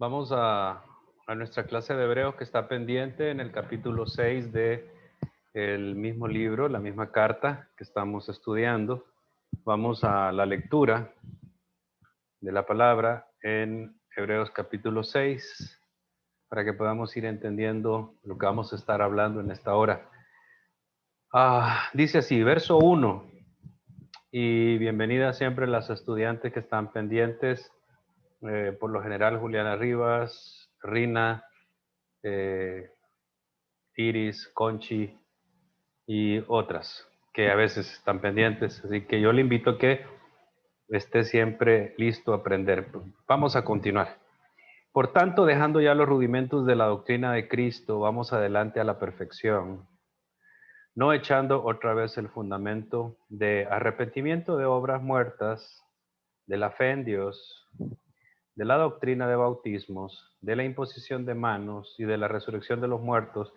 Vamos a nuestra clase de Hebreos que está pendiente en el capítulo 6 de el mismo libro, la misma carta que estamos estudiando. Vamos a la lectura de la palabra en Hebreos capítulo 6 para que podamos ir entendiendo lo que vamos a estar hablando en esta hora. Dice así, verso 1, y bienvenida siempre las estudiantes que están pendientes, por lo general Juliana Rivas, Rina, Iris, Conchi y otras que a veces están pendientes. Así que yo le invito a que esté siempre listo a aprender. Vamos a continuar. Por tanto, dejando ya los rudimentos de la doctrina de Cristo, vamos adelante a la perfección, no echando otra vez el fundamento de arrepentimiento de obras muertas, de la fe en Dios, de la doctrina de bautismos, de la imposición de manos y de la resurrección de los muertos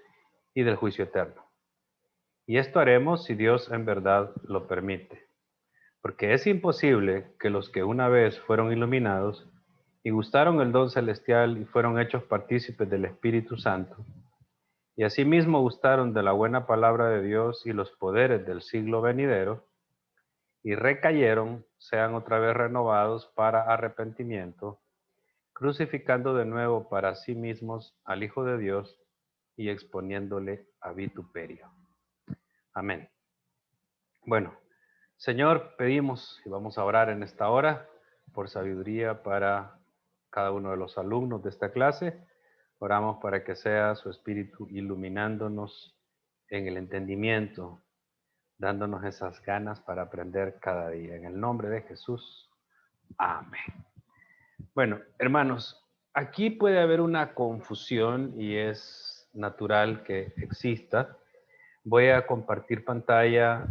y del juicio eterno. Y esto haremos si Dios en verdad lo permite, porque es imposible que los que una vez fueron iluminados y gustaron el don celestial y fueron hechos partícipes del Espíritu Santo, y asimismo gustaron de la buena palabra de Dios y los poderes del siglo venidero, y recayeron, sean otra vez renovados para arrepentimiento, crucificando de nuevo para sí mismos al Hijo de Dios y exponiéndole a vituperio. Amén. Bueno, Señor, pedimos y vamos a orar en esta hora por sabiduría para cada uno de los alumnos de esta clase. Oramos para que sea su Espíritu iluminándonos en el entendimiento, dándonos esas ganas para aprender cada día. En el nombre de Jesús. Amén. Bueno, hermanos, aquí puede haber una confusión y es natural que exista. Voy a compartir pantalla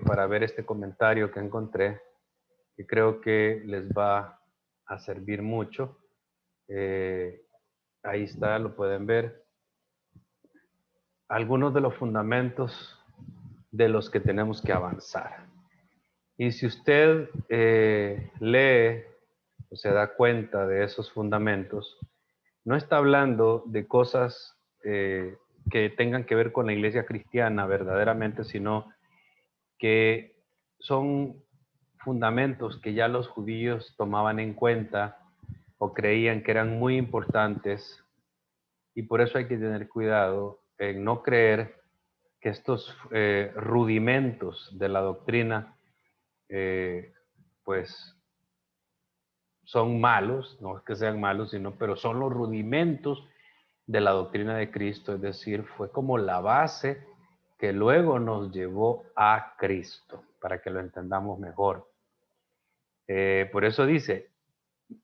para ver este comentario que encontré, que creo que les va a servir mucho. Ahí está, lo pueden ver. Algunos de los fundamentos de los que tenemos que avanzar. Y si usted lee o se da cuenta de esos fundamentos, no está hablando de cosas que tengan que ver con la iglesia cristiana verdaderamente, sino que son fundamentos que ya los judíos tomaban en cuenta o creían que eran muy importantes, y por eso hay que tener cuidado en no creer que estos rudimentos de la doctrina pues son malos, no es que sean malos, pero son los rudimentos de la doctrina de Cristo, es decir, fue como la base que luego nos llevó a Cristo, para que lo entendamos mejor. Por eso dice,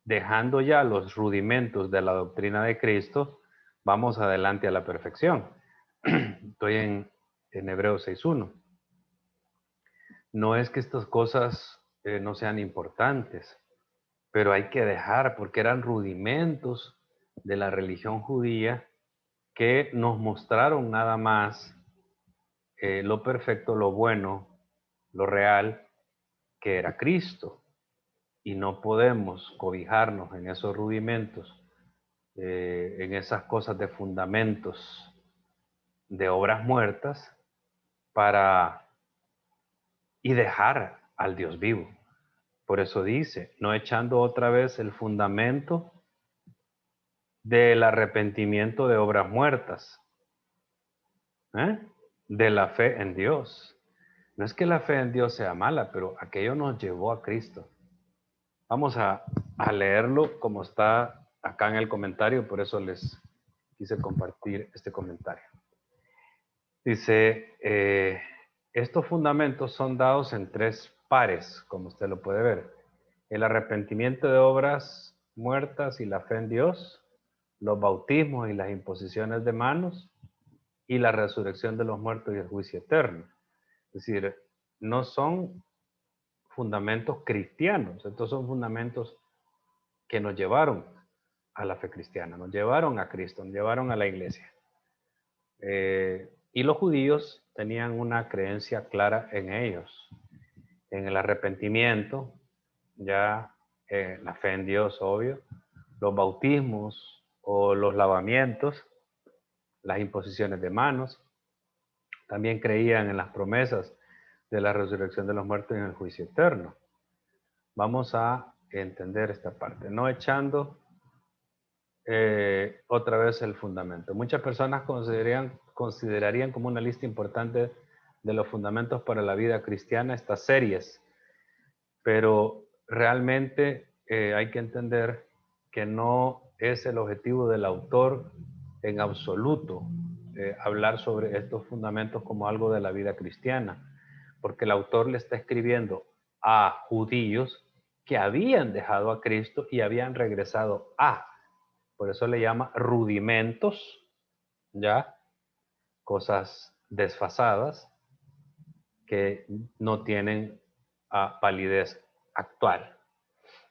dejando ya los rudimentos de la doctrina de Cristo, vamos adelante a la perfección. Estoy en Hebreos 6.1. No es que estas cosas no sean importantes, pero hay que dejar, porque eran rudimentos de la religión judía que nos mostraron nada más lo perfecto, lo bueno, lo real, que era Cristo. Y no podemos cobijarnos en esos rudimentos, en esas cosas de fundamentos, de obras muertas, para y dejar al Dios vivo. Por eso dice, no echando otra vez el fundamento del arrepentimiento de obras muertas, ¿eh? De la fe en Dios. No es que la fe en Dios sea mala, pero aquello nos llevó a Cristo. Vamos a leerlo como está acá en el comentario, por eso les quise compartir este comentario. Dice, estos fundamentos son dados en tres pares, como usted lo puede ver. El arrepentimiento de obras muertas y la fe en Dios, los bautismos y las imposiciones de manos, y la resurrección de los muertos y el juicio eterno. Es decir, no son fundamentos cristianos, estos son fundamentos que nos llevaron a la fe cristiana, nos llevaron a Cristo, nos llevaron a la iglesia. Y los judíos tenían una creencia clara en ellos, en el arrepentimiento, ya la fe en Dios, obvio, los bautismos o los lavamientos, las imposiciones de manos. También creían en las promesas de la resurrección de los muertos y en el juicio eterno. Vamos a entender esta parte, no echando otra vez el fundamento. Muchas personas considerarían como una lista importante de los fundamentos para la vida cristiana estas series, pero realmente hay que entender que no es el objetivo del autor en absoluto hablar sobre estos fundamentos como algo de la vida cristiana, porque el autor le está escribiendo a judíos que habían dejado a Cristo y habían regresado a, por eso le llama rudimentos, ya, cosas desfasadas que no tienen validez actual,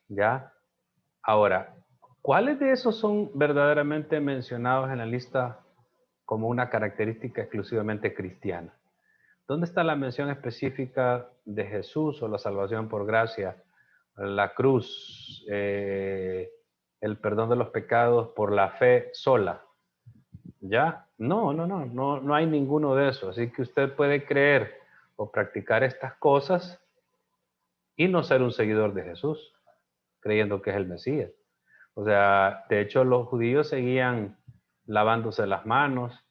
ya. Ahora, ¿cuáles de esos son verdaderamente mencionados en la lista como una característica exclusivamente cristiana? ¿Dónde está la mención específica de Jesús o la salvación por gracia, la cruz, el perdón de los pecados por la fe sola? ¿Ya? No hay ninguno de esos. Así que usted puede creer o practicar estas cosas y no ser un seguidor de Jesús, creyendo que es el Mesías. O sea, de hecho los judíos seguían lavándose las manos,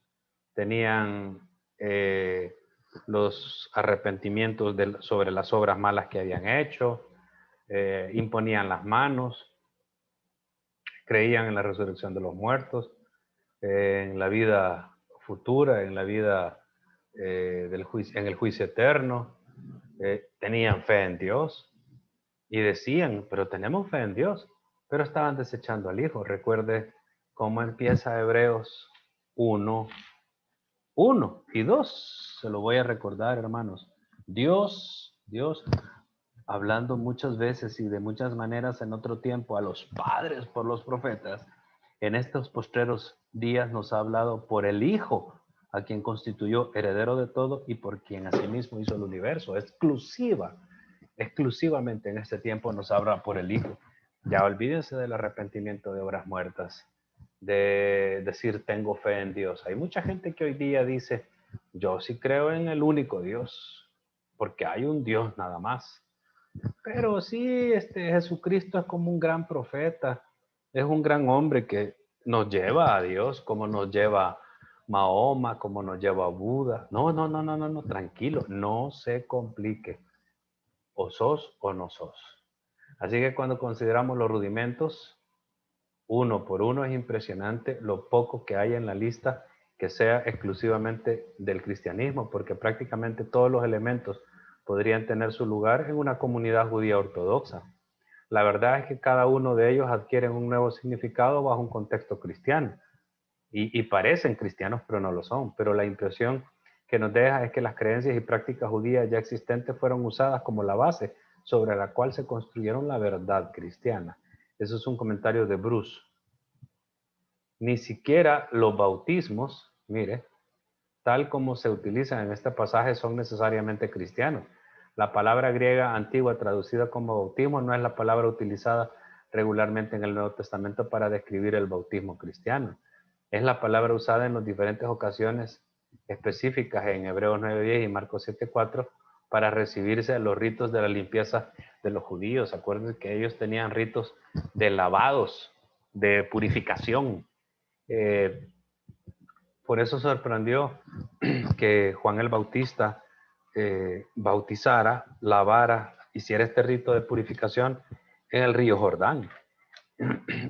tenían los arrepentimientos sobre las obras malas que habían hecho, imponían las manos, creían en la resurrección de los muertos, en la vida futura, en la vida en el juicio eterno, tenían fe en Dios y decían, pero tenemos fe en Dios, pero estaban desechando al Hijo. Recuerde cómo empieza Hebreos 1 y 2. Se lo voy a recordar, hermanos. Dios, hablando muchas veces y de muchas maneras en otro tiempo a los padres por los profetas, en estos postreros días nos ha hablado por el Hijo, a quien constituyó heredero de todo y por quien asimismo hizo el universo. Exclusivamente en este tiempo nos habla por el Hijo. Ya olvídense del arrepentimiento de obras muertas, de decir tengo fe en Dios. Hay mucha gente que hoy día dice, yo sí creo en el único Dios, porque hay un Dios nada más. Pero sí, Jesucristo es como un gran profeta, es un gran hombre que nos lleva a Dios, como nos lleva Mahoma, como nos lleva Buda. No, tranquilo, no se complique. O sos o no sos. Así que cuando consideramos los rudimentos, uno por uno es impresionante lo poco que hay en la lista que sea exclusivamente del cristianismo, porque prácticamente todos los elementos podrían tener su lugar en una comunidad judía ortodoxa. La verdad es que cada uno de ellos adquiere un nuevo significado bajo un contexto cristiano y parecen cristianos, pero no lo son. Pero la impresión que nos deja es que las creencias y prácticas judías ya existentes fueron usadas como la base sobre la cual se construyeron la verdad cristiana. Eso es un comentario de Bruce. Ni siquiera los bautismos, mire, tal como se utilizan en este pasaje, son necesariamente cristianos. La palabra griega antigua traducida como bautismo no es la palabra utilizada regularmente en el Nuevo Testamento para describir el bautismo cristiano. Es la palabra usada en las diferentes ocasiones específicas en Hebreos 9:10 y Marcos 7:4 para recibirse a los ritos de la limpieza de los judíos. Acuérdense que ellos tenían ritos de lavados, de purificación. Por eso sorprendió que Juan el Bautista bautizara, lavara, hiciera este rito de purificación en el río Jordán.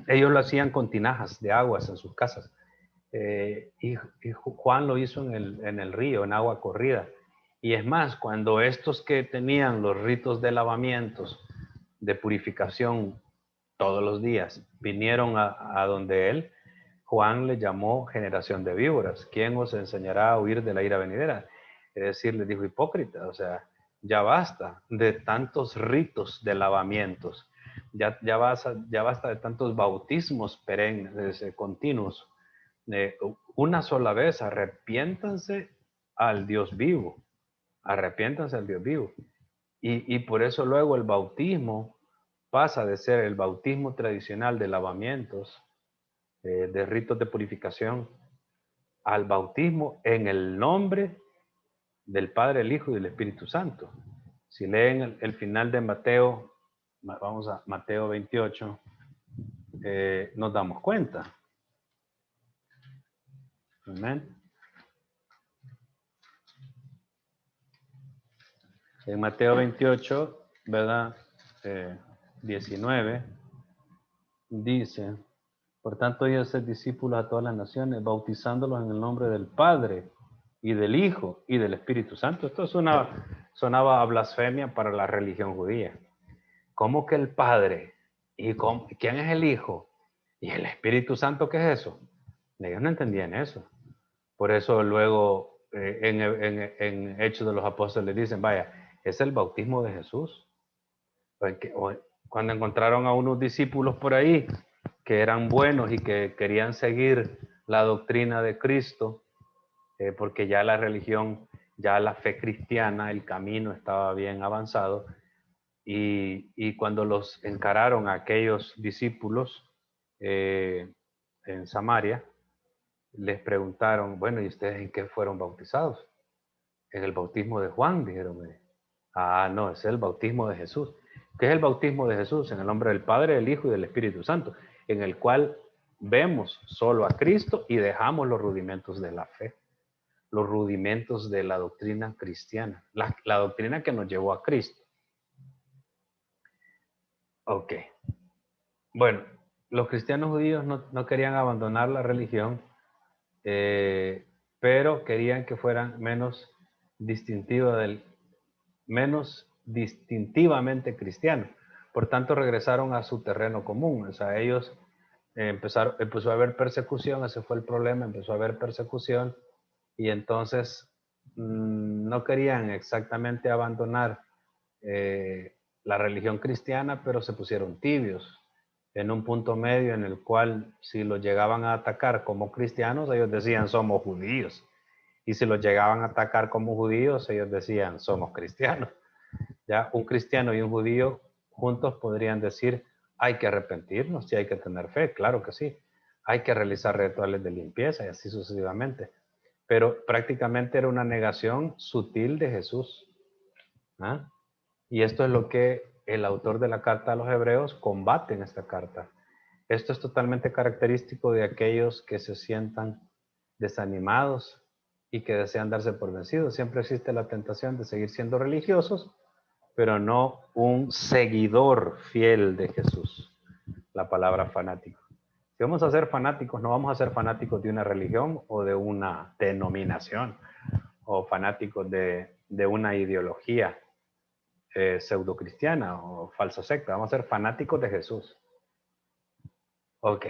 Ellos lo hacían con tinajas de aguas en sus casas. Y Juan lo hizo en el río, en agua corrida. Y es más, cuando estos que tenían los ritos de lavamientos, de purificación todos los días, vinieron a donde él, Juan le llamó generación de víboras. ¿Quién os enseñará a huir de la ira venidera? Es decir, le dijo hipócrita, o sea, ya basta de tantos ritos de lavamientos, ya basta de tantos bautismos perennes, continuos. Una sola vez, arrepiéntanse al Dios vivo, arrepiéntanse al Dios vivo. Y por eso luego el bautismo pasa de ser el bautismo tradicional de lavamientos, de ritos de purificación, al bautismo en el nombre del Padre, el Hijo y del Espíritu Santo. Si leen el final de Mateo, vamos a Mateo 28, nos damos cuenta. Amén. En Mateo 28, ¿verdad? 19, dice, por tanto, ellos ser discípulos a todas las naciones, bautizándolos en el nombre del Padre y del Hijo y del Espíritu Santo. Esto sonaba a blasfemia para la religión judía. ¿Cómo que el Padre? ¿Y quién es el Hijo? ¿Y el Espíritu Santo qué es eso? Ellos no entendían eso. Por eso luego en Hechos de los Apóstoles dicen, vaya, es el bautismo de Jesús. Cuando encontraron a unos discípulos por ahí que eran buenos y que querían seguir la doctrina de Cristo, porque ya la religión, ya la fe cristiana, el camino estaba bien avanzado, y cuando los encararon a aquellos discípulos en Samaria, les preguntaron, bueno, ¿y ustedes en qué fueron bautizados? En el bautismo de Juan, dijeron. Ah, no, es el bautismo de Jesús. ¿Qué es el bautismo de Jesús? En el nombre del Padre, del Hijo y del Espíritu Santo, en el cual vemos solo a Cristo y dejamos los rudimentos de la fe, los rudimentos de la doctrina cristiana, la doctrina que nos llevó a Cristo. Ok. Bueno, los cristianos judíos no querían abandonar la religión, pero querían que fueran menos distintivamente cristianos. Por tanto, regresaron a su terreno común. O sea, ellos empezó a haber persecución, ese fue el problema, empezó a haber persecución y entonces no querían exactamente abandonar la religión cristiana, pero se pusieron tibios en un punto medio en el cual si los llegaban a atacar como cristianos, ellos decían somos judíos. Y si los llegaban a atacar como judíos, ellos decían somos cristianos. Ya un cristiano y un judío juntos podrían decir hay que arrepentirnos y hay que tener fe, claro que sí. Hay que realizar rituales de limpieza y así sucesivamente. Pero prácticamente era una negación sutil de Jesús. ¿Ah? Y esto es lo que el autor de la carta a los hebreos combate en esta carta. Esto es totalmente característico de aquellos que se sientan desanimados y que desean darse por vencidos. Siempre existe la tentación de seguir siendo religiosos, pero no un seguidor fiel de Jesús. La palabra fanático. Si vamos a ser fanáticos, no vamos a ser fanáticos de una religión o de una denominación o fanáticos de una ideología pseudo-cristiana o falsa secta. Vamos a ser fanáticos de Jesús. Ok,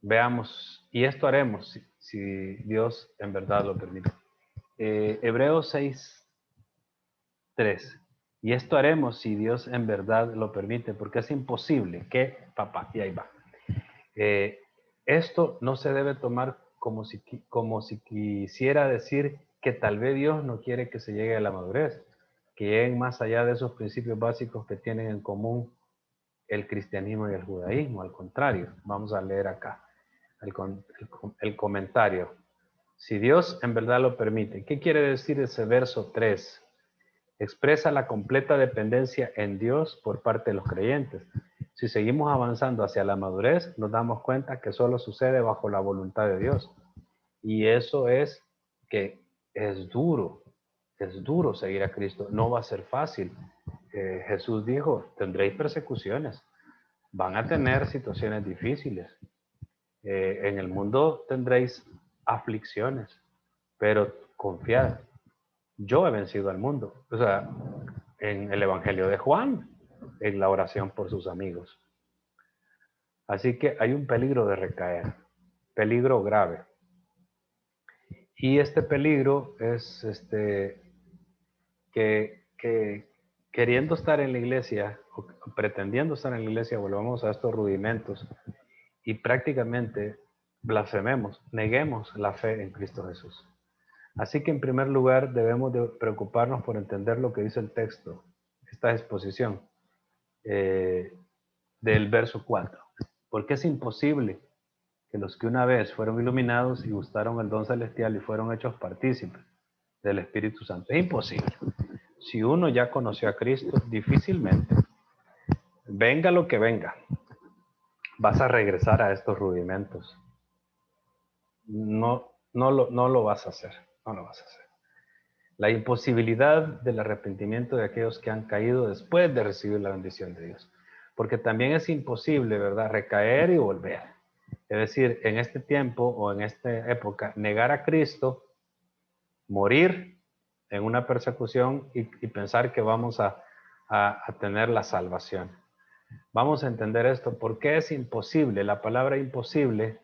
veamos. Y esto haremos si Dios en verdad lo permite. Hebreos 6:3. Y esto haremos si Dios en verdad lo permite, porque es imposible que, papá, y ahí va. Esto no se debe tomar como si quisiera decir que tal vez Dios no quiere que se llegue a la madurez, que lleguen más allá de esos principios básicos que tienen en común el cristianismo y el judaísmo. Al contrario, vamos a leer acá el comentario. Si Dios en verdad lo permite. ¿Qué quiere decir ese verso 3? Expresa la completa dependencia en Dios por parte de los creyentes. Si seguimos avanzando hacia la madurez, nos damos cuenta que solo sucede bajo la voluntad de Dios. Y eso es que es duro seguir a Cristo. No va a ser fácil. Jesús dijo, tendréis persecuciones, van a tener situaciones difíciles. En el mundo tendréis aflicciones, pero confiad, yo he vencido al mundo. O sea, en el Evangelio de Juan, en la oración por sus amigos. Así que hay un peligro de recaer, peligro grave. Y este peligro es que queriendo estar en la iglesia, o pretendiendo estar en la iglesia, volvamos a estos rudimentos y prácticamente blasfememos, neguemos la fe en Cristo Jesús. Así que en primer lugar debemos de preocuparnos por entender lo que dice el texto, esta exposición. del verso 4. Porque es imposible que los que una vez fueron iluminados y gustaron el don celestial y fueron hechos partícipes del Espíritu Santo. Es imposible. Si uno ya conoció a Cristo, difícilmente, venga lo que venga, vas a regresar a estos rudimentos. No lo vas a hacer. No lo vas a hacer. La imposibilidad del arrepentimiento de aquellos que han caído después de recibir la bendición de Dios. Porque también es imposible, ¿verdad?, recaer y volver. Es decir, en este tiempo o en esta época, negar a Cristo, morir en una persecución y pensar que vamos a tener la salvación. Vamos a entender esto. ¿Por qué es imposible? La palabra imposible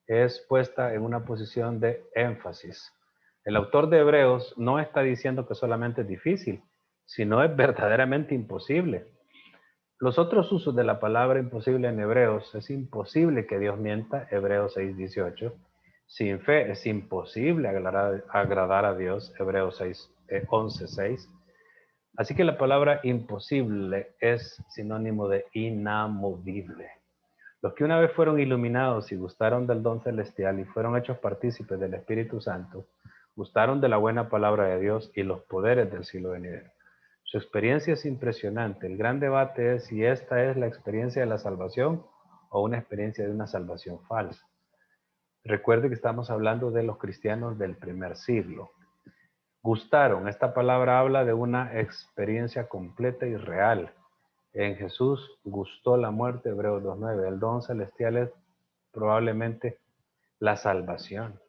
es puesta en una posición de énfasis. El autor de Hebreos no está diciendo que solamente es difícil, sino es verdaderamente imposible. Los otros usos de la palabra imposible en Hebreos, es imposible que Dios mienta, Hebreos 6:18. Sin fe es imposible agradar a Dios, Hebreos 11:6. Así que la palabra imposible es sinónimo de inamovible. Los que una vez fueron iluminados y gustaron del don celestial y fueron hechos partícipes del Espíritu Santo, gustaron de la buena palabra de Dios y los poderes del siglo venidero. Su experiencia es impresionante. El gran debate es si esta es la experiencia de la salvación o una experiencia de una salvación falsa. Recuerde que estamos hablando de los cristianos del primer siglo. Gustaron, esta palabra habla de una experiencia completa y real. En Jesús gustó la muerte, Hebreos 2:9. El don celestial es probablemente la salvación.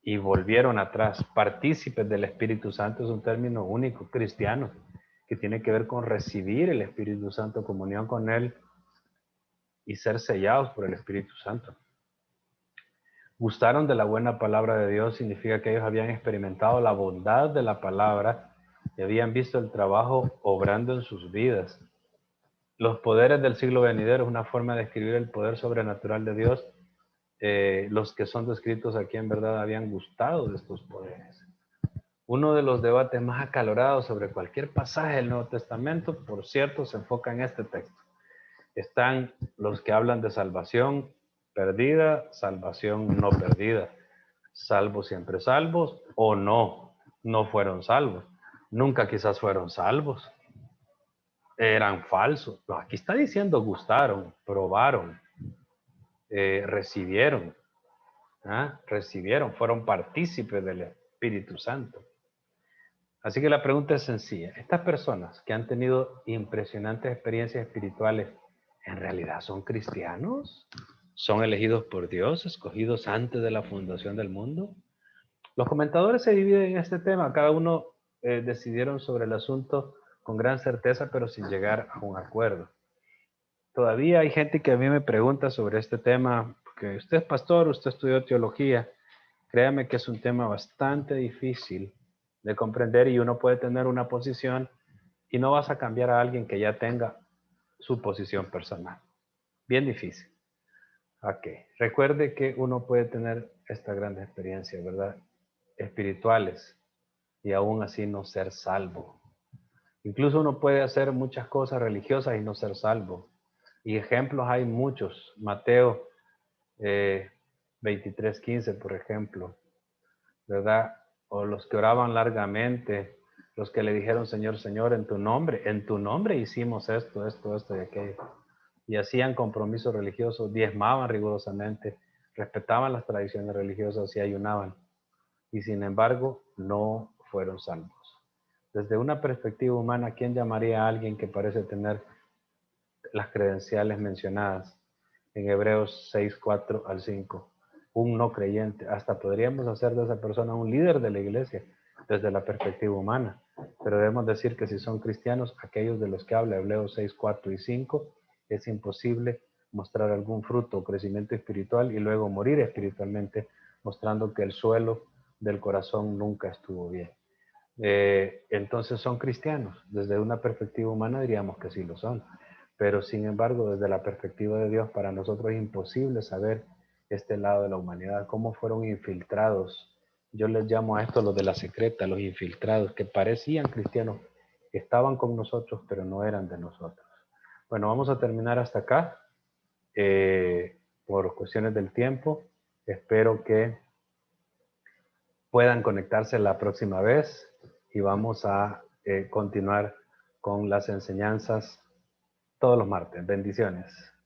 Y volvieron atrás. Partícipes del Espíritu Santo es un término único, cristiano, que tiene que ver con recibir el Espíritu Santo, comunión con Él y ser sellados por el Espíritu Santo. Gustaron de la buena palabra de Dios significa que ellos habían experimentado la bondad de la palabra y habían visto el trabajo obrando en sus vidas. Los poderes del siglo venidero es una forma de describir el poder sobrenatural de Dios. Los que son descritos aquí en verdad habían gustado de estos poderes. Uno de los debates más acalorados sobre cualquier pasaje del Nuevo Testamento, por cierto, se enfoca en este texto. Están los que hablan de salvación perdida, salvación no perdida, salvos siempre salvos o no fueron salvos. Nunca quizás fueron salvos. Eran falsos. No, aquí está diciendo gustaron, probaron, recibieron. Recibieron, fueron partícipes del Espíritu Santo. Así que la pregunta es sencilla. ¿Estas personas que han tenido impresionantes experiencias espirituales, en realidad son cristianos? ¿Son elegidos por Dios, escogidos antes de la fundación del mundo? Los comentadores se dividen en este tema. Cada uno decidieron sobre el asunto con gran certeza, pero sin llegar a un acuerdo. Todavía hay gente que a mí me pregunta sobre este tema, porque usted es pastor, usted estudió teología. Créame que es un tema bastante difícil de comprender y uno puede tener una posición y no vas a cambiar a alguien que ya tenga su posición personal. Bien difícil. Ok. Recuerde que uno puede tener estas grandes experiencias, ¿verdad? Espirituales y aún así no ser salvo. Incluso uno puede hacer muchas cosas religiosas y no ser salvo. Y ejemplos hay muchos. Mateo 23:15, por ejemplo, ¿verdad? O los que oraban largamente, los que le dijeron, Señor, Señor, en tu nombre hicimos esto y aquello. Y hacían compromisos religiosos, diezmaban rigurosamente, respetaban las tradiciones religiosas y ayunaban. Y sin embargo, no fueron salvos. Desde una perspectiva humana, ¿quién llamaría a alguien que parece tener las credenciales mencionadas en Hebreos 6:4-5? Un no creyente. Hasta podríamos hacer de esa persona un líder de la iglesia desde la perspectiva humana. Pero debemos decir que si son cristianos, aquellos de los que habla Hebreos 6:4-5, es imposible mostrar algún fruto o crecimiento espiritual y luego morir espiritualmente, mostrando que el suelo del corazón nunca estuvo bien. Entonces son cristianos. Desde una perspectiva humana diríamos que sí lo son. Pero sin embargo, desde la perspectiva de Dios, para nosotros es imposible saber este lado de la humanidad, cómo fueron infiltrados. Yo les llamo a esto los de la secreta, los infiltrados, que parecían cristianos, estaban con nosotros, pero no eran de nosotros. Bueno, vamos a terminar hasta acá. Por cuestiones del tiempo. Espero que puedan conectarse la próxima vez y vamos a continuar con las enseñanzas todos los martes. Bendiciones.